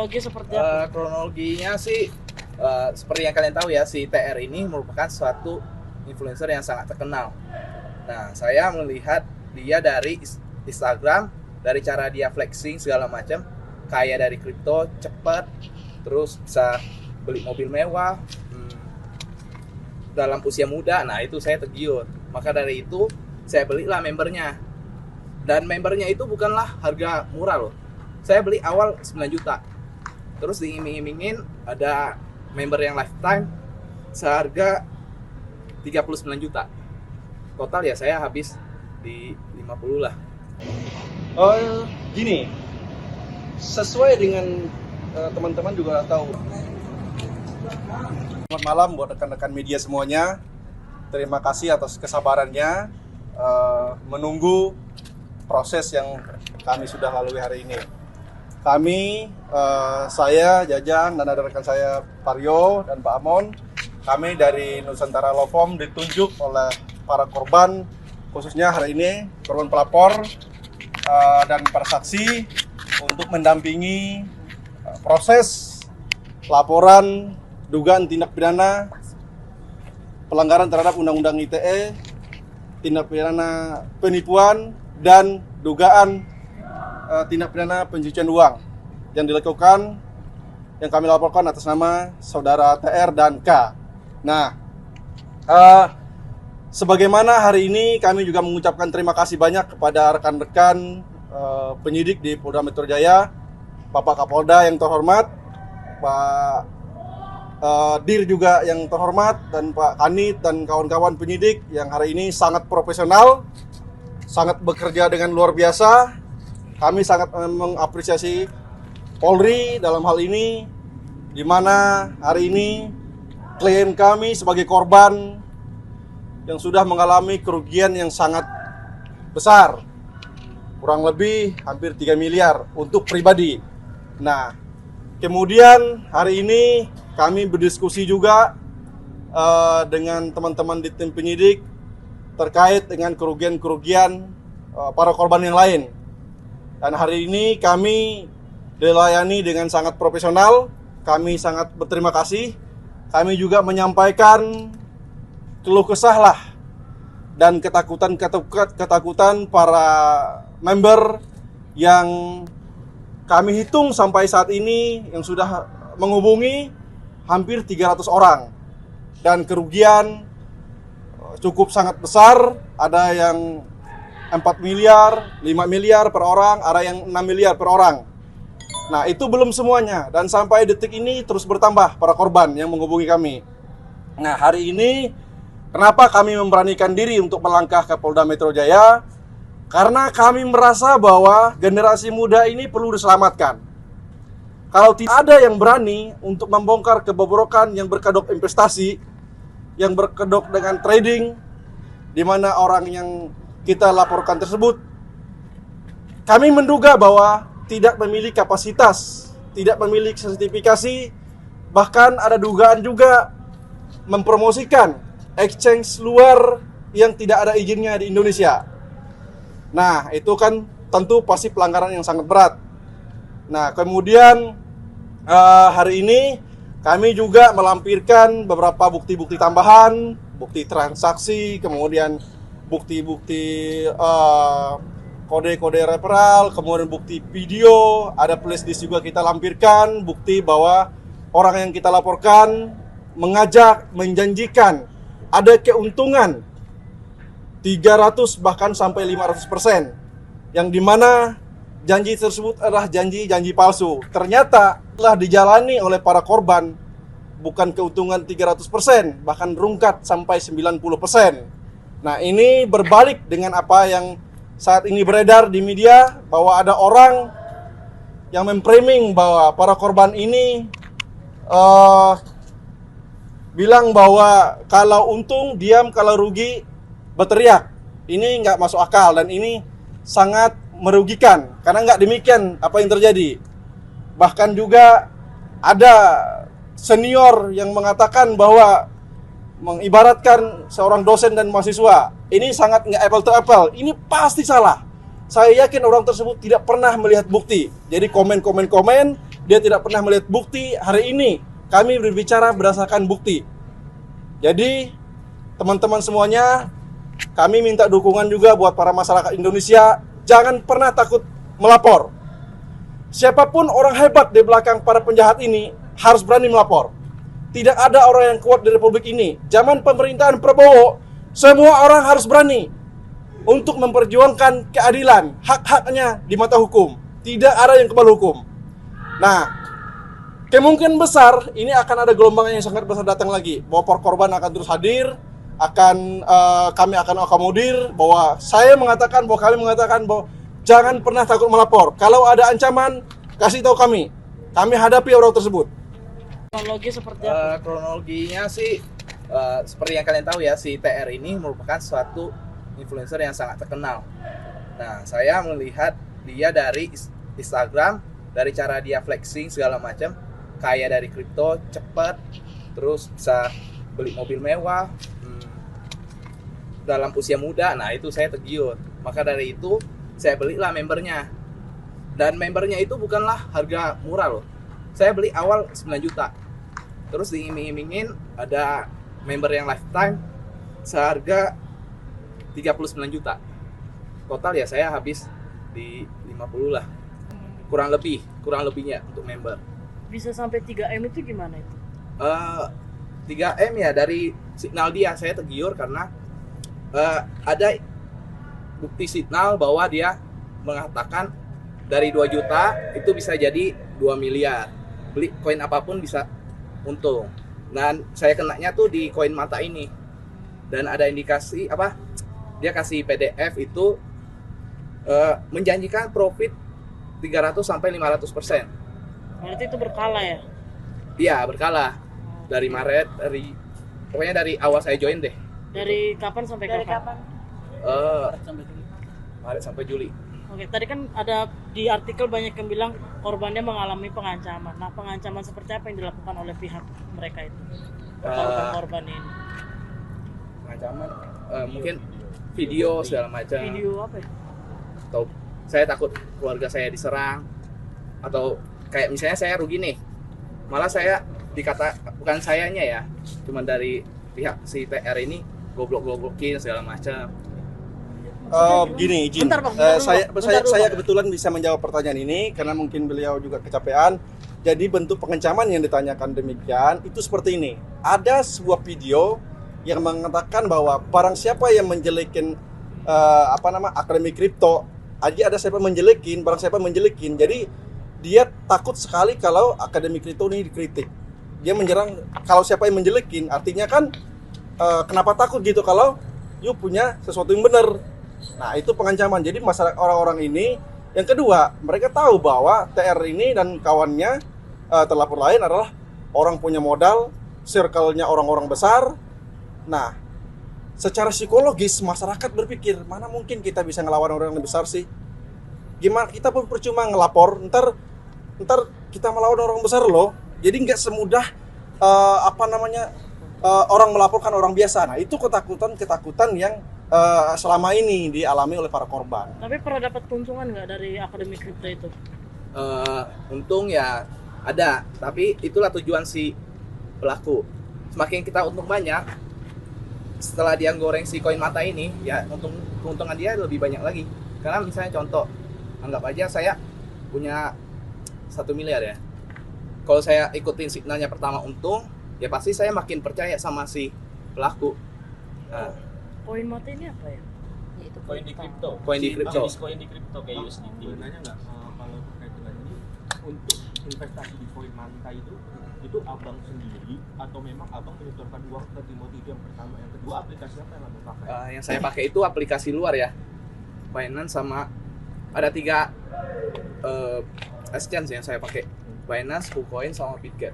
kronologi seperti apa? Kronologinya sih seperti yang kalian tahu ya, si TR ini merupakan suatu influencer yang sangat terkenal. Nah, saya melihat dia dari Instagram, dari cara dia flexing segala macam, kaya dari kripto, cepat, terus bisa beli mobil mewah dalam usia muda. Nah, itu saya tergiur. Maka dari itu saya belilah membernya. Dan membernya itu bukanlah harga murah loh. Saya beli awal 9 juta. Terus diiming-imingin ada member yang lifetime seharga 39 juta. Total ya saya habis di 50 lah. Oh, gini. Sesuai dengan teman-teman juga tahu. Selamat malam buat rekan-rekan media semuanya. Terima kasih atas kesabarannya menunggu proses yang kami sudah lalui hari ini. Kami, saya, Jajan, dan ada rekan saya, Paryo dan Pak Amon, kami dari Nusantara Law Firm ditunjuk oleh para korban, khususnya hari ini korban pelapor dan para saksi untuk mendampingi proses laporan dugaan tindak pidana pelanggaran terhadap Undang-Undang ITE, tindak pidana penipuan, dan dugaan tindak pidana pencucian uang yang dilakukan, yang kami laporkan atas nama saudara TR dan K. Nah, sebagaimana hari ini kami juga mengucapkan terima kasih banyak kepada rekan-rekan penyidik di Polda Metro Jaya, Bapak Kapolda yang terhormat, Pak Dir juga yang terhormat, dan Pak Kanit dan kawan-kawan penyidik yang hari ini sangat profesional, sangat bekerja dengan luar biasa. Kami sangat mengapresiasi Polri dalam hal ini, di mana hari ini klien kami sebagai korban yang sudah mengalami kerugian yang sangat besar, kurang lebih hampir 3 miliar untuk pribadi. Nah, kemudian hari ini kami berdiskusi juga dengan teman-teman di tim penyidik terkait dengan kerugian-kerugian para korban yang lain. Dan hari ini kami dilayani dengan sangat profesional. Kami sangat berterima kasih. Kami juga menyampaikan keluh kesah lah dan ketakutan para member yang kami hitung sampai saat ini yang sudah menghubungi hampir 300 orang. Dan kerugian cukup sangat besar, ada yang 4 miliar, 5 miliar per orang, ada yang 6 miliar per orang. Nah, itu belum semuanya, dan sampai detik ini terus bertambah para korban yang menghubungi kami. Nah, hari ini kenapa kami memberanikan diri untuk melangkah ke Polda Metro Jaya? Karena kami merasa bahwa generasi muda ini perlu diselamatkan. Kalau tidak ada yang berani untuk membongkar kebobrokan yang berkedok investasi, yang berkedok dengan trading, di mana orang yang kita laporkan tersebut, kami menduga bahwa tidak memiliki kapasitas, tidak memiliki sertifikasi, bahkan ada dugaan juga mempromosikan exchange luar yang tidak ada izinnya di Indonesia. Nah, itu kan tentu pasti pelanggaran yang sangat berat. Nah, kemudian hari ini kami juga melampirkan beberapa bukti-bukti tambahan, bukti transaksi, kemudian bukti-bukti kode-kode referral, kemudian bukti video, ada flash disk juga kita lampirkan, bukti bahwa orang yang kita laporkan mengajak, menjanjikan ada keuntungan 300 bahkan sampai 500%, yang dimana janji tersebut adalah janji palsu. Ternyata telah dijalani oleh para korban bukan keuntungan 300%, bahkan rungkat sampai 90%. Nah, ini berbalik dengan apa yang saat ini beredar di media, bahwa ada orang yang memframing bahwa para korban ini bilang bahwa kalau untung diam, kalau rugi berteriak. Ini nggak masuk akal dan ini sangat merugikan, karena nggak demikian apa yang terjadi. Bahkan juga ada senior yang mengatakan bahwa mengibaratkan seorang dosen dan mahasiswa, ini sangat nggak apple to apple, ini pasti salah. Saya yakin orang tersebut tidak pernah melihat bukti. Jadi komen dia tidak pernah melihat bukti. Hari ini kami berbicara berdasarkan bukti. Jadi teman-teman semuanya, kami minta dukungan juga buat para masyarakat Indonesia. Jangan pernah takut melapor. Siapapun orang hebat di belakang para penjahat ini harus berani melapor. Tidak ada orang yang kuat di Republik ini. Zaman pemerintahan Prabowo, semua orang harus berani untuk memperjuangkan keadilan, hak-haknya di mata hukum. Tidak ada yang kebal hukum. Nah, kemungkinan besar ini akan ada gelombang yang sangat besar datang lagi. Bahwa para korban akan terus hadir, kami akan akomodir. Bahwa kami mengatakan bahwa jangan pernah takut melapor. Kalau ada ancaman, kasih tahu kami. Kami hadapi orang tersebut. Kronologi seperti apa? Kronologinya sih seperti yang kalian tahu ya, si TR ini merupakan suatu influencer yang sangat terkenal. Nah, saya melihat dia dari Instagram, dari cara dia flexing segala macam, kaya dari kripto, cepat, terus bisa beli mobil mewah dalam usia muda. Nah, itu saya tergiur. Maka dari itu saya belilah membernya. Dan membernya itu bukanlah harga murah loh. Saya beli awal 9 juta. Terus diiming-imingin ada member yang lifetime seharga 39 juta. Total ya saya habis di 50 lah. Kurang lebihnya untuk member. Bisa sampai 3M itu gimana itu? 3M ya, dari signal dia saya tergiur karena ada bukti signal bahwa dia mengatakan dari 2 juta itu bisa jadi 2 miliar. Beli koin apapun bisa untung. Dan saya kenanya tuh di koin mata ini. Dan ada indikasi apa? Dia kasih PDF itu menjanjikan profit 300 sampai 500%. Berarti itu berkala ya? Iya, berkala. Dari Maret, pokoknya dari awal saya join deh. Dari kapan sampai kapan? Maret sampai Juli. Oke, tadi kan ada di artikel banyak yang bilang korbannya mengalami pengancaman. Nah, pengancaman seperti apa yang dilakukan oleh pihak mereka itu? Korban ini. Pengancaman mungkin video segala macam. Video apa ya? Atau saya takut keluarga saya diserang, atau kayak misalnya saya rugi nih, malah saya bukan sayanya ya, cuman dari pihak si TR ini goblok-goblokin segala macam. Gini, izin. Bentar, Bang. Saya kebetulan bisa menjawab pertanyaan ini karena mungkin beliau juga kecapean. Jadi bentuk pengancaman yang ditanyakan demikian itu seperti ini. Ada sebuah video yang mengatakan bahwa barang siapa yang menjelekin akademi kripto, ada siapa menjelekin, barang siapa menjelekin. Jadi dia takut sekali kalau akademi kripto ini dikritik. Dia menyerang kalau siapa yang menjelekin, artinya kan kenapa takut gitu kalau you punya sesuatu yang benar. Nah, itu pengancaman. Jadi masyarakat orang-orang ini, yang kedua, mereka tahu bahwa TR ini dan kawannya terlapor lain adalah orang punya modal, circle-nya orang-orang besar. Nah, secara psikologis masyarakat berpikir, mana mungkin kita bisa ngelawan orang yang besar sih? Gimana kita pun percuma ngelapor, ntar kita melawan orang besar loh. Jadi nggak semudah orang melaporkan orang biasa. Nah, itu ketakutan yang selama ini dialami oleh para korban. Tapi pernah dapat keuntungan nggak dari akademi kripto itu? Untung ya ada, tapi itulah tujuan si pelaku. Semakin kita untung banyak, setelah dia goreng si koin mata ini, ya keuntungan dia lebih banyak lagi. Karena misalnya contoh, anggap aja saya punya 1 miliar ya. Kalau saya ikutin signalnya pertama untung, ya pasti saya makin percaya sama si pelaku. Nah, koin mata ini apa ya? Itu koin di kripto. Jenis koin di kripto kayak USDT. Boleh nanya nggak kalau terkait dengan ini, untuk investasi di koin manta itu abang sendiri atau memang abang menyetorkan uang ke Timothy? Itu yang pertama. Yang kedua, aplikasi apa yang abang pakai? Yang saya pakai itu aplikasi luar ya, Binance, sama ada 3 exchange yang saya pakai, Binance, KuCoin, sama Bitget.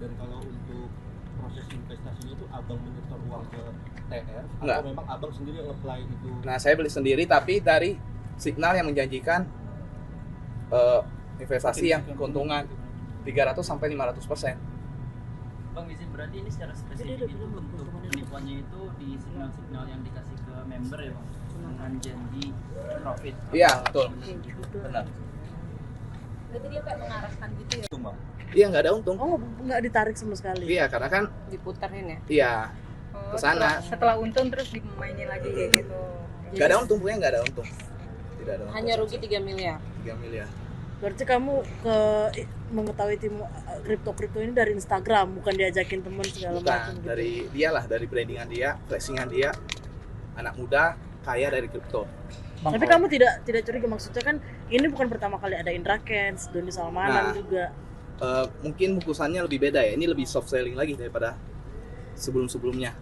Dan kalau untuk proses investasinya itu abang menyetor uang ke TR Enggak. atau memang abang sendiri yang apply itu? Nah, saya beli sendiri tapi dari signal yang menjanjikan investasi yang keuntungan 300 sampai 500%. Bang izin, berarti ini secara spesifik itu untuk penipuannya itu di signal-signal yang dikasih ke member ya Bang, dengan janji profit. Iya, betul. Benar. Berarti dia kayak mengarahkan gitu ya? Itu Bang. Iya nggak ada untung. Oh, nggak ditarik sama sekali. Iya karena kan Diputerin ya? iya Oh, Kesana. setelah untung terus dimainin lagi kayak gitu. nggak ada untung, pokoknya nggak ada untung. Tidak ada untung. Hanya rugi 3 miliar. 3 miliar. Berarti kamu mengetahui tim kripto ini dari Instagram, bukan diajakin teman segala Bukan macam gitu. dari dia lah, dari brandingan dia, flashingan dia, anak muda kaya dari kripto. Tapi kamu tidak curiga, maksudnya kan ini bukan pertama kali ada Indra Kents, Doni Salmanan Nah. juga. Mungkin bungkusannya lebih beda ya. Ini lebih soft selling lagi daripada sebelum-sebelumnya.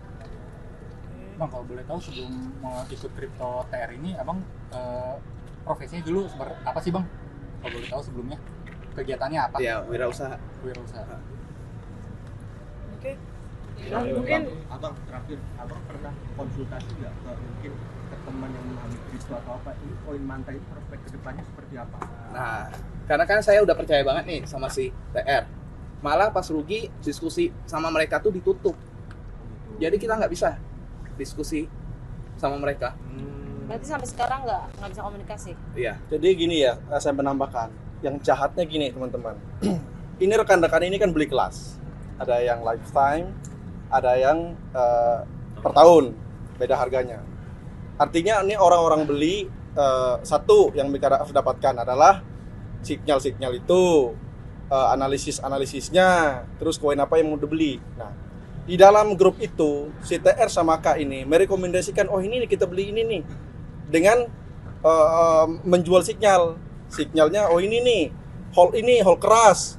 Bang, kalau boleh tahu sebelum mau ikut kripto TR ini, abang profesinya dulu apa sih bang? Kalau boleh tahu sebelumnya kegiatannya apa? Ya, wirausaha. Wirausaha. Oke. Nah, Mungkin abang terakhir, abang pernah konsultasi nggak ke mungkin ke teman yang memahami kripto atau apa, ini koin manta itu prospek kedepannya seperti apa? Nah, karena kan saya udah percaya banget nih sama si TR. Malah pas rugi diskusi sama mereka tuh ditutup. Jadi kita nggak bisa diskusi sama mereka. Berarti sampai sekarang nggak bisa komunikasi? Iya. Jadi gini ya, saya menambahkan, yang jahatnya gini teman-teman. Ini rekan-rekan ini kan beli kelas. Ada yang lifetime, ada yang per tahun, beda harganya. Artinya ini orang-orang beli, satu yang mereka harus dapatkan adalah sinyal-sinyal itu, analisis-analisisnya, terus koin apa yang mau dibeli. Nah, di dalam grup itu, si TR sama K ini merekomendasikan, oh ini nih kita beli ini nih, dengan menjual sinyalnya, oh ini nih, hold keras,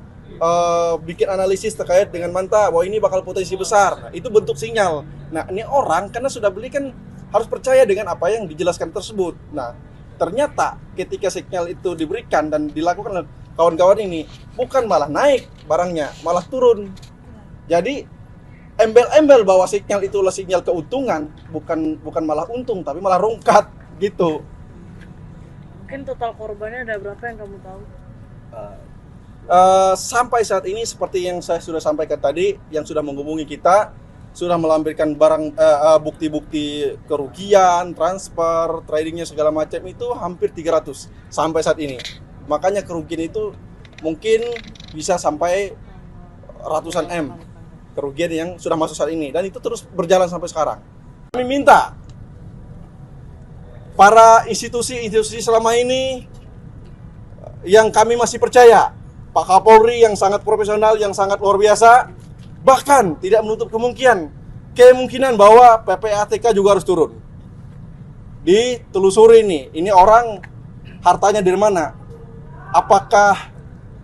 bikin analisis terkait dengan manta, wah ini bakal potensi besar. Nah, itu bentuk sinyal. Nah, ini orang karena sudah beli kan harus percaya dengan apa yang dijelaskan tersebut. Nah, ternyata ketika sinyal itu diberikan dan dilakukan oleh kawan-kawan ini, bukan malah naik barangnya, malah turun. Jadi embel-embel bahwa sinyal itulah sinyal keuntungan, bukan malah untung, tapi malah rungkat gitu. mungkin total korbannya ada berapa yang kamu tahu? Sampai saat ini seperti yang saya sudah sampaikan tadi, yang sudah menghubungi kita sudah melampirkan barang bukti-bukti kerugian, transfer, tradingnya segala macam itu hampir 300 sampai saat ini. Makanya kerugian itu mungkin bisa sampai ratusan M kerugian yang sudah masuk saat ini, dan itu terus berjalan sampai sekarang. Kami minta para institusi selama ini yang kami masih percaya, Pak Kapolri yang sangat profesional, yang sangat luar biasa, bahkan tidak menutup kemungkinan bahwa PPATK juga harus turun. Ditelusuri ini orang hartanya dari mana? Apakah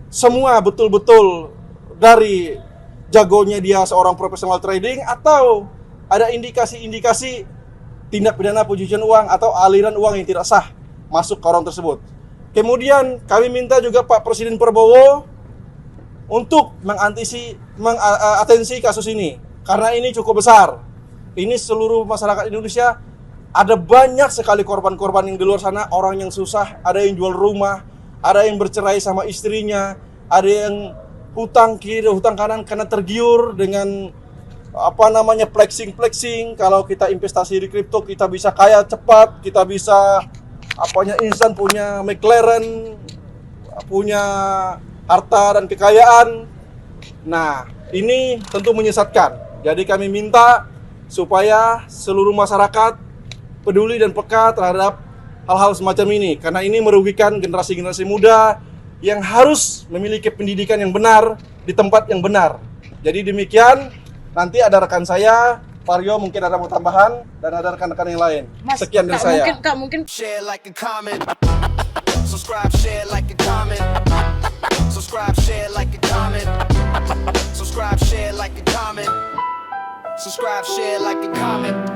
semua betul-betul dari jagonya dia seorang profesional trading, atau ada indikasi-indikasi tindak pidana pencucian uang atau aliran uang yang tidak sah masuk ke orang tersebut. Kemudian kami minta juga Pak Presiden Prabowo untuk mengatensi kasus ini, karena ini cukup besar. Ini seluruh masyarakat Indonesia, ada banyak sekali korban-korban yang di luar sana, orang yang susah, ada yang jual rumah, ada yang bercerai sama istrinya, ada yang hutang kiri, hutang kanan karena tergiur dengan flexing. Kalau kita investasi di kripto, kita bisa kaya cepat, kita bisa instan, punya McLaren, punya harta dan kekayaan. Nah, ini tentu menyesatkan. Jadi kami minta supaya seluruh masyarakat peduli dan peka terhadap hal-hal semacam ini, karena ini merugikan generasi-generasi muda yang harus memiliki pendidikan yang benar di tempat yang benar. Jadi demikian, nanti ada rekan saya, Vario mungkin ada mau tambahan, dan ada rekan-rekan yang lain. Mas, Sekian dari saya. Mungkin Share, like, and comment. Subscribe, share, like, and comment. Subscribe, share, like, and comment. Subscribe, share, like, and comment. Subscribe, share, like, and comment.